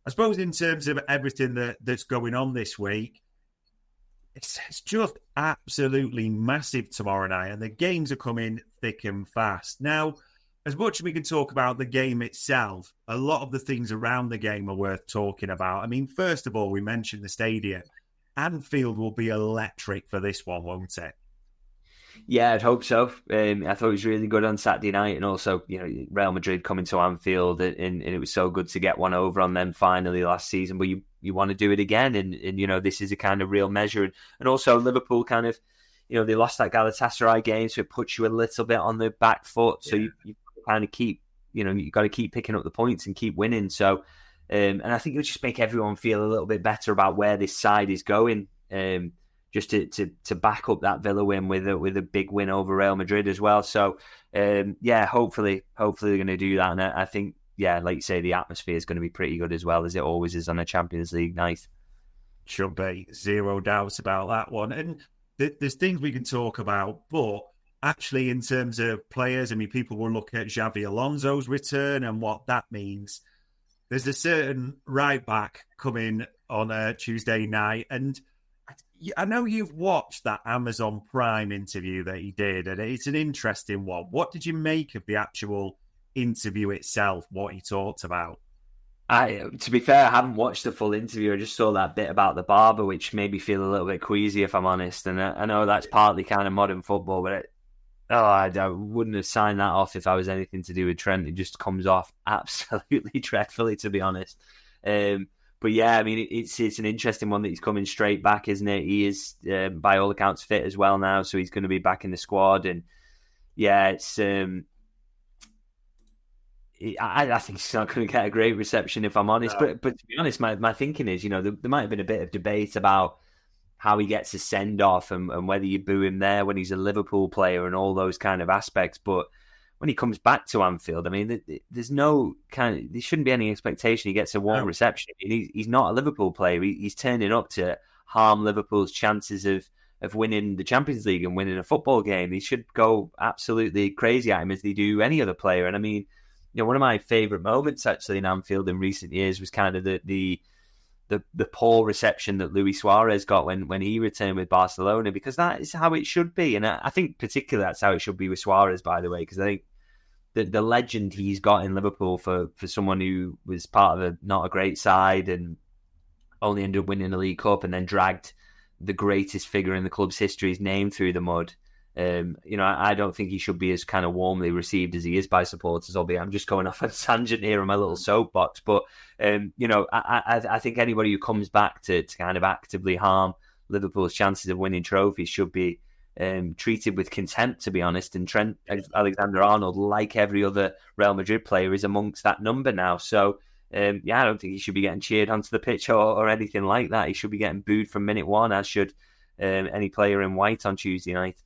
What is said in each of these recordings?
I suppose in terms of everything that's going on this week, it's just absolutely massive tomorrow night, and the games are coming thick and fast. Now, as much as we can talk about the game itself, a lot of the things around the game are worth talking about. I mean, first of all, we mentioned the stadium. Anfield will be electric for this one, won't it? Yeah, I'd hope so. I thought it was really good on Saturday night, and also, Real Madrid coming to Anfield, and it was so good to get one over on them finally last season. But you want to do it again, and this is a kind of real measure. And also Liverpool kind of, they lost that Galatasaray game, so it puts you a little bit on the back foot. So you kind of keep, you got to keep picking up the points and keep winning. So, and I think it'll just make everyone feel a little bit better about where this side is going. Just to back up that Villa win with a big win over Real Madrid as well. So, hopefully they're going to do that. And I think, like you say, the atmosphere is going to be pretty good as well, as it always is on a Champions League night. Should be. Zero doubts about that one. And there's things we can talk about, but actually in terms of players, I mean, people will look at Xabi Alonso's return and what that means. There's a certain right back coming on a Tuesday night, and I know you've watched that Amazon Prime interview that he did, and it's an interesting one. What did you make of the actual interview itself, what he talked about? To be fair, I haven't watched the full interview. I just saw that bit about the barber, which made me feel a little bit queasy, if I'm honest. And I know that's partly kind of modern football, but I wouldn't have signed that off if I was anything to do with Trent. It just comes off absolutely dreadfully, to be honest. But yeah, I mean, it's an interesting one that he's coming straight back, isn't it? He is, by all accounts, fit as well now, so he's going to be back in the squad. And yeah, it's I think he's not going to get a great reception, if I'm honest. No. But to be honest, my thinking is, there might have been a bit of debate about how he gets a send off and whether you boo him there when he's a Liverpool player and all those kind of aspects. But when he comes back to Anfield, I mean, there's there shouldn't be any expectation he gets a warm reception. I mean, he's not a Liverpool player. He's turning up to harm Liverpool's chances of winning the Champions League and winning a football game. He should go absolutely crazy at him as they do any other player. And I mean, one of my favourite moments actually in Anfield in recent years was kind of the poor reception that Luis Suarez got when he returned with Barcelona, because that is how it should be. And I think particularly that's how it should be with Suarez, by the way, because I think the legend he's got in Liverpool for someone who was part of not a great side and only ended up winning a League Cup and then dragged the greatest figure in the club's history's name through the mud. I don't think he should be as kind of warmly received as he is by supporters, albeit I'm just going off on a tangent here on my little soapbox. But, I think anybody who comes back to kind of actively harm Liverpool's chances of winning trophies should be treated with contempt, to be honest. And Trent Alexander-Arnold, like every other Real Madrid player, is amongst that number now. So, I don't think he should be getting cheered onto the pitch or anything like that. He should be getting booed from minute one, as should any player in white on Tuesday night.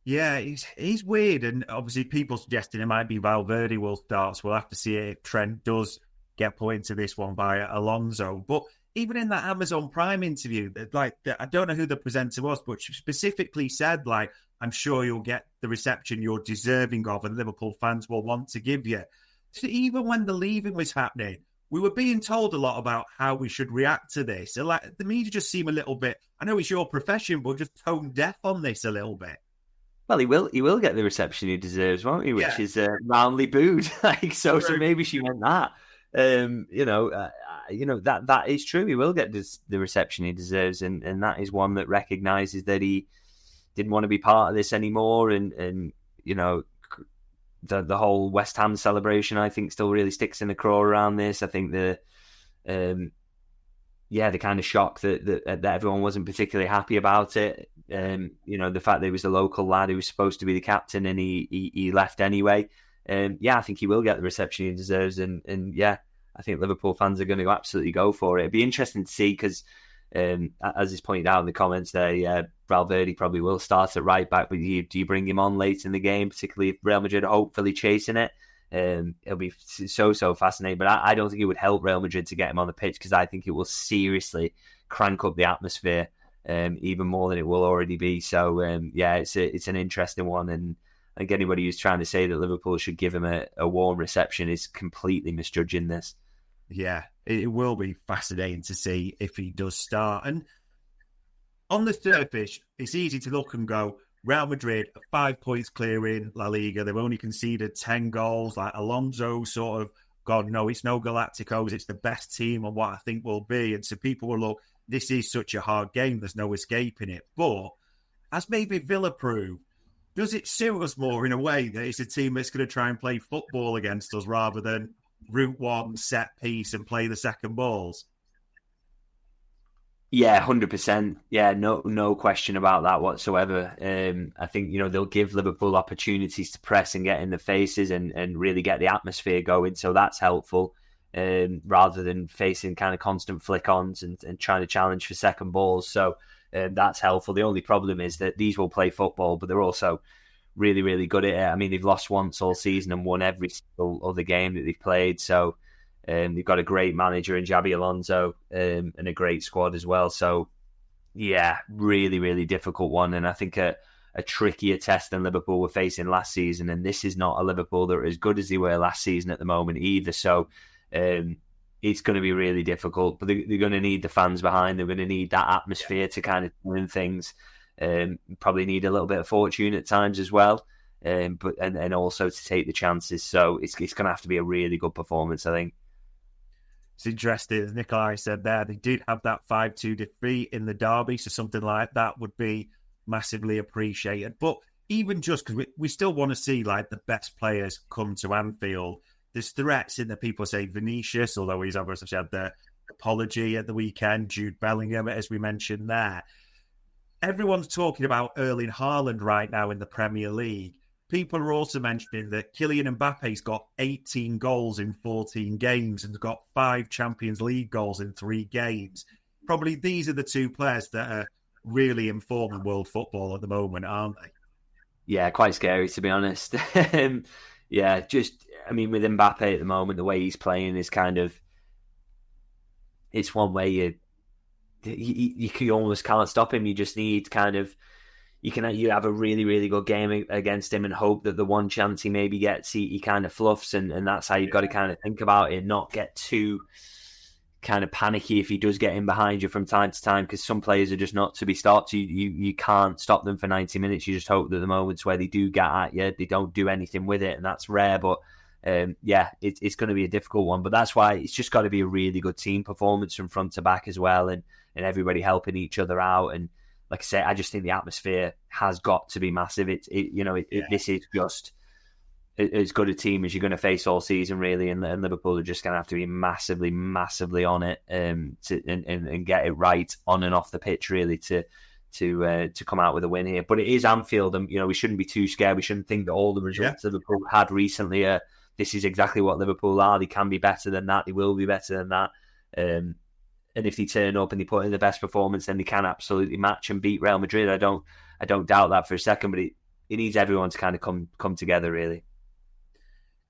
Yeah, he's weird, and obviously people suggesting it might be Valverde will start, so we'll have to see if Trent does get put into this one by Alonso. But even in that Amazon Prime interview, I don't know who the presenter was, but she specifically said, I'm sure you'll get the reception you're deserving of and Liverpool fans will want to give you. So even when the leaving was happening, we were being told a lot about how we should react to this. So, the media just seem a little bit, I know it's your profession, but just tone deaf on this a little bit. Well, he will get the reception he deserves, won't he? Which is roundly booed. So maybe she meant that. That is true. He will get the reception he deserves, and that is one that recognises that he didn't want to be part of this anymore. And the whole West Ham celebration, I think, still really sticks in the craw around this. I think the kind of shock that everyone wasn't particularly happy about it. The fact that he was a local lad who was supposed to be the captain and he left anyway. I think he will get the reception he deserves. And I think Liverpool fans are going to absolutely go for it. It'd be interesting to see because, as is pointed out in the comments there, Valverde probably will start at right back, but do you bring him on late in the game, particularly if Real Madrid are hopefully chasing it? It'll be so fascinating, but I don't think it would help Real Madrid to get him on the pitch because I think it will seriously crank up the atmosphere even more than it will already be. So it's an interesting one, and I think anybody who's trying to say that Liverpool should give him a warm reception is completely misjudging this. Yeah, it will be fascinating to see if he does start. And on the surface, it's easy to look and go, Real Madrid are 5 points clear in La Liga. They've only conceded 10 goals. Like Alonso sort of, God, no, it's no Galacticos. It's the best team and what I think will be. And so people will look, this is such a hard game. There's no escaping it. But as maybe Villa proved, does it suit us more in a way that it's a team that's going to try and play football against us rather than route one, set piece and play the second balls? Yeah, 100%. Yeah, no question about that whatsoever. I think, they'll give Liverpool opportunities to press and get in the faces and really get the atmosphere going. So that's helpful, rather than facing kind of constant flick-ons and trying to challenge for second balls. So that's helpful. The only problem is that these will play football, but they're also really, really good at it. I mean, they've lost once all season and won every single other game that they've played. So they've got a great manager in Xabi Alonso, and a great squad as well. So, yeah, really, really difficult one. And I think a trickier test than Liverpool were facing last season. And this is not a Liverpool that are as good as they were last season at the moment either. So it's going to be really difficult. But they're going to need the fans behind. They're going to need that atmosphere to kind of win things. Probably need a little bit of fortune at times as well. But also to take the chances. So it's going to have to be a really good performance, I think. It's interesting, as Nikolai said there, they did have that 5-2 defeat in the derby, so something like that would be massively appreciated. But even just because we still want to see like the best players come to Anfield, there's threats in the people say Vinicius, although he's obviously had the apology at the weekend, Jude Bellingham, as we mentioned there. Everyone's talking about Erling Haaland right now in the Premier League. People are also mentioning that Kylian Mbappe's got 18 goals in 14 games and got 5 Champions League goals in 3 games. Probably these are the two players that are really informing world football at the moment, aren't they? Yeah, quite scary, to be honest. Yeah, I mean, with Mbappe at the moment, the way he's playing is kind of, it's one way you almost can't stop him. You just need kind of, you have a really, really good game against him and hope that the one chance he maybe gets, he kind of fluffs, and that's how you've got to kind of think about it, not get too kind of panicky if he does get in behind you from time to time, because some players are just not to be stopped. You can't stop them for 90 minutes. You just hope that the moments where they do get at you, they don't do anything with it, and that's rare. But it's going to be a difficult one. But that's why it's just got to be a really good team performance from front to back as well, and everybody helping each other out. And like I say, I just think the atmosphere has got to be massive. This is just as good a team as you're going to face all season, really, and Liverpool are just going to have to be massively, massively on it and get it right on and off the pitch, really, to come out with a win here. But it is Anfield, and we shouldn't be too scared. We shouldn't think that all the results Liverpool had recently are, this is exactly what Liverpool are. They can be better than that. They will be better than that. And if they turn up and they put in the best performance, then they can absolutely match and beat Real Madrid. I don't doubt that for a second, but it needs everyone to kind of come together, really.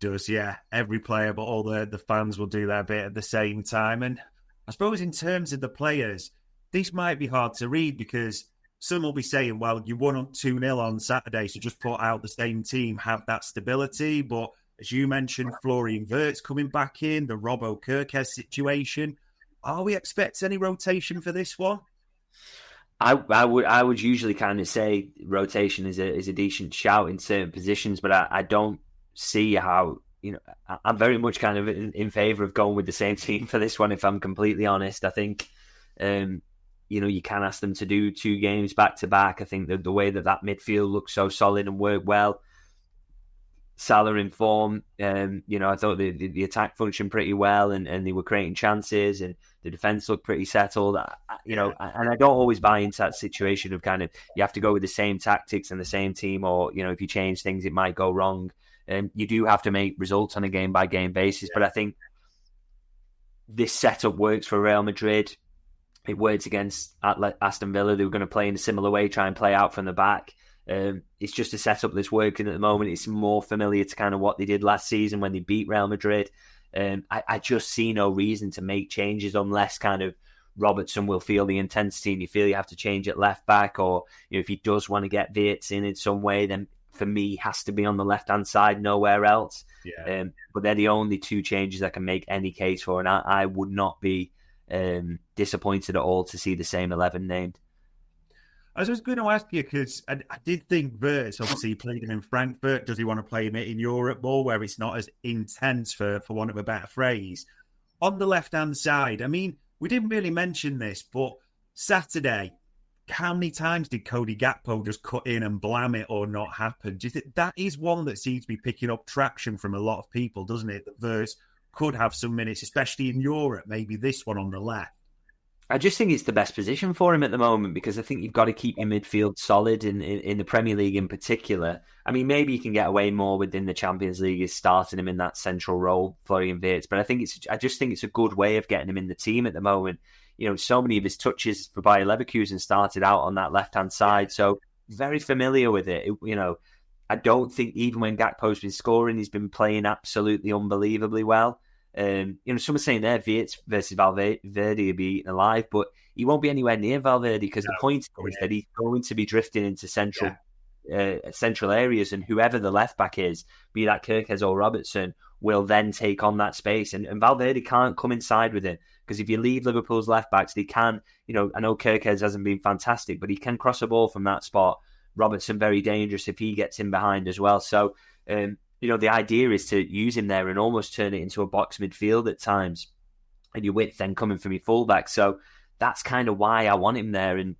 Does, yeah. Every player, but all the fans will do their bit at the same time. And I suppose in terms of the players, this might be hard to read because some will be saying, well, you won 2-0 on Saturday, so just put out the same team, have that stability. But as you mentioned, Florian Wirtz coming back in, the Robbo Kirkes situation. Are we expecting any rotation for this one? I would usually kind of say rotation is a decent shout in certain positions, but I don't see how, I'm very much kind of in favour of going with the same team for this one, if I'm completely honest. I think, you can ask them to do 2 games back to back. I think the way that midfield looks so solid and worked well. Salah in form, I thought the attack functioned pretty well, and they were creating chances, and the defence looked pretty settled. And I don't always buy into that situation of kind of you have to go with the same tactics and the same team, or if you change things, it might go wrong. You do have to make results on a game by game basis, but I think this setup works for Real Madrid. It worked against Aston Villa. They were going to play in a similar way, try and play out from the back. It's just a setup that's working at the moment. It's more familiar to kind of what they did last season when they beat Real Madrid. I just see no reason to make changes unless kind of Robertson will feel the intensity and you feel you have to change at left back, or if he does want to get Wirtz in some way, then for me has to be on the left-hand side, nowhere else. Yeah. But they're the only two changes I can make any case for, and I would not be disappointed at all to see the same 11 named. I was just going to ask you, because I did think Wirtz, obviously he played him in Frankfurt. Does he want to play him in Europe more, where it's not as intense, for want of a better phrase? On the left-hand side, I mean, we didn't really mention this, but Saturday, how many times did Cody Gakpo just cut in and blam it or not happen? Do you think that is one that seems to be picking up traction from a lot of people, doesn't it? That Wirtz could have some minutes, especially in Europe, maybe this one on the left. I just think it's the best position for him at the moment, because I think you've got to keep your midfield solid in the Premier League in particular. I mean, maybe you can get away more within the Champions League is starting him in that central role, Florian Wirtz. But I just think it's a good way of getting him in the team at the moment. You know, so many of his touches for Bayer Leverkusen started out on that left-hand side, so very familiar with it. You know, I don't think even when Gakpo's been scoring, he's been playing absolutely unbelievably well. You know, some are saying there Wirtz versus Valverde will be eaten alive, but he won't be anywhere near Valverde, because the point is that he's going to be drifting into central areas, and whoever the left back is, be that Kirkes or Robertson, will then take on that space, and Valverde can't come inside with him, because if you leave Liverpool's left backs, they can, you know, I know Kirkes hasn't been fantastic, but he can cross a ball from that spot. Robertson very dangerous if he gets in behind as well. So you know, the idea is to use him there and almost turn it into a box midfield at times, and your width then coming from your fullback. So that's kind of why I want him there. And,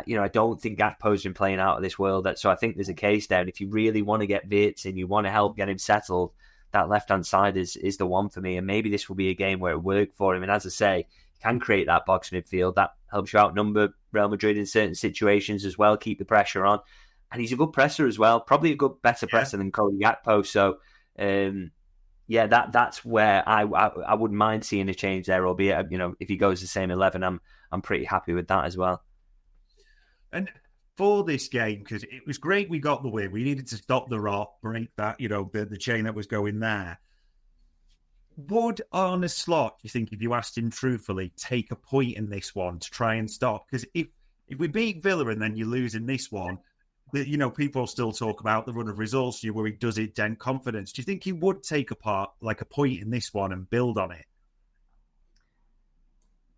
you know, I don't think Gakpo's been playing out of this world. So I think there's a case there. And if you really want to get Wirtz and you want to help get him settled, that left-hand side is the one for me. And maybe this will be a game where it worked for him. And as I say, he can create that box midfield. That helps you outnumber Real Madrid in certain situations as well, keep the pressure on. And he's a good presser as well, probably a better presser than Cody Gakpo. So, that's where I wouldn't mind seeing a change there. Albeit, you know, if he goes the same 11, I'm pretty happy with that as well. And for this game, because it was great, we got the win. We needed to stop the rot, break that, you know, the chain that was going there. Would Arne Slot, you think, if you asked him truthfully, take a point in this one to try and stop? Because if we beat Villa and then you lose in this one, you know, people still talk about the run of results. You're worried, does it dent confidence? Do you think he would take a point in this one and build on it?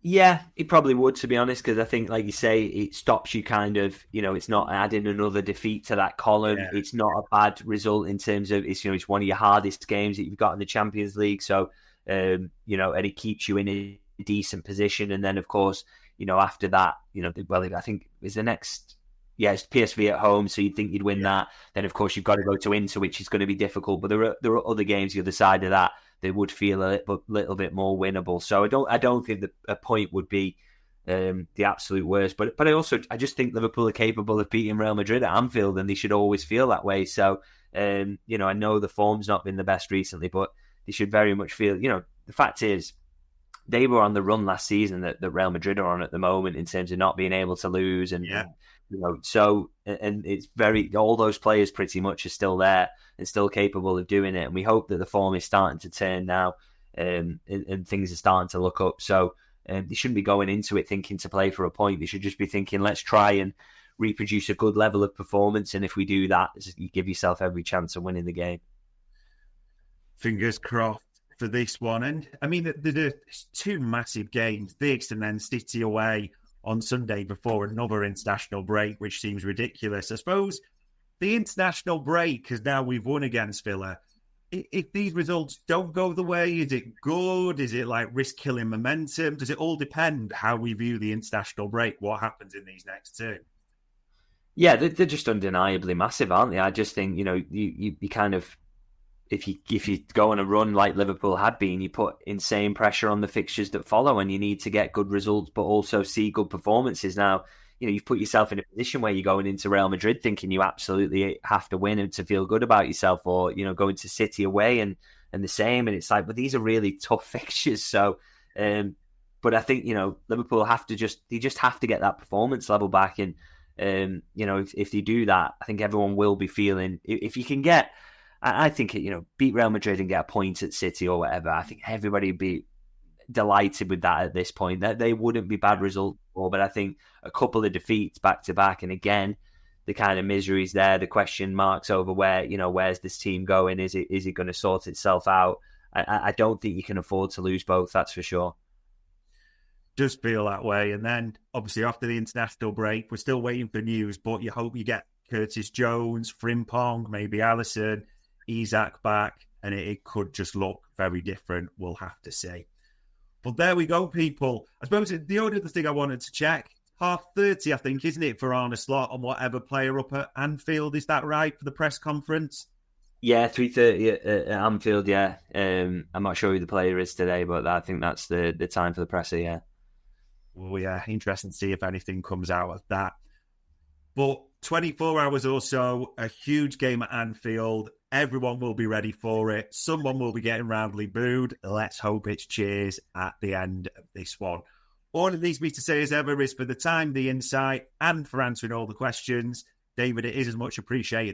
Yeah, he probably would, to be honest, because I think, like you say, it stops you kind of, you know, it's not adding another defeat to that column. Yeah. It's not a bad result in terms of, it's, you know, it's one of your hardest games that you've got in the Champions League. So, you know, and it keeps you in a decent position. And then, of course, you know, after that, you know, well, I think is the next... Yeah, it's PSV at home, so you'd think you'd win that. Then, of course, you've got to go to Inter, which is going to be difficult. But there are other games the other side of that would feel a little bit more winnable. So I don't think that a point would be the absolute worst. But I just think Liverpool are capable of beating Real Madrid at Anfield, and they should always feel that way. So you know, I know the form's not been the best recently, but they should very much feel. You know, the fact is, they were on the run last season that Real Madrid are on at the moment in terms of not being able to lose and. Yeah. You know, so, and it's all those players pretty much are still there and still capable of doing it. And we hope that the form is starting to turn now and things are starting to look up. So they shouldn't be going into it thinking to play for a point. They should just be thinking, let's try and reproduce a good level of performance. And if we do that, you give yourself every chance of winning the game. Fingers crossed for this one. And I mean, there's two massive games, this and then City away on Sunday before another international break, which seems ridiculous. I suppose the international break, because now we've won against Villa, if these results don't go the way, is it good? Is it like risk-killing momentum? Does it all depend how we view the international break, what happens in these next two? Yeah, they're just undeniably massive, aren't they? I just think, you know, you kind of, if you go on a run like Liverpool had been, you put insane pressure on the fixtures that follow, and you need to get good results, but also see good performances. Now, you know, you've put yourself in a position where you're going into Real Madrid thinking you absolutely have to win and to feel good about yourself, or, you know, going to City away and the same. And it's like, but these are really tough fixtures. So, but I think, you know, Liverpool have to just have to get that performance level back. And, you know, if they do that, I think everyone will be feeling, if you can get, I think, you know, beat Real Madrid and get a point at City or whatever, I think everybody would be delighted with that at this point. That they wouldn't be bad results, but I think a couple of defeats back to back, and again, the kind of miseries there, the question marks over where's this team going? Is it going to sort itself out? I don't think you can afford to lose both, that's for sure. Does feel that way. And then, obviously, after the international break, we're still waiting for news, but you hope you get Curtis Jones, Frimpong, maybe Alisson, Isak back, and it could just look very different. We'll have to see. But there we go, people. I suppose the only other thing I wanted to check, 30:30, I think, isn't it, for Arne Slot on whatever player up at Anfield? Is that right for the press conference? Yeah, 3:30 at Anfield, yeah. I'm not sure who the player is today, but I think that's the time for the presser, yeah. Well, yeah, interesting to see if anything comes out of that. But 24 hours or so, a huge game at Anfield. Everyone will be ready for it. Someone will be getting roundly booed. Let's hope it's cheers at the end of this one. All it needs me to say as ever is, for the time, the insight, and for answering all the questions, David, it is as much appreciated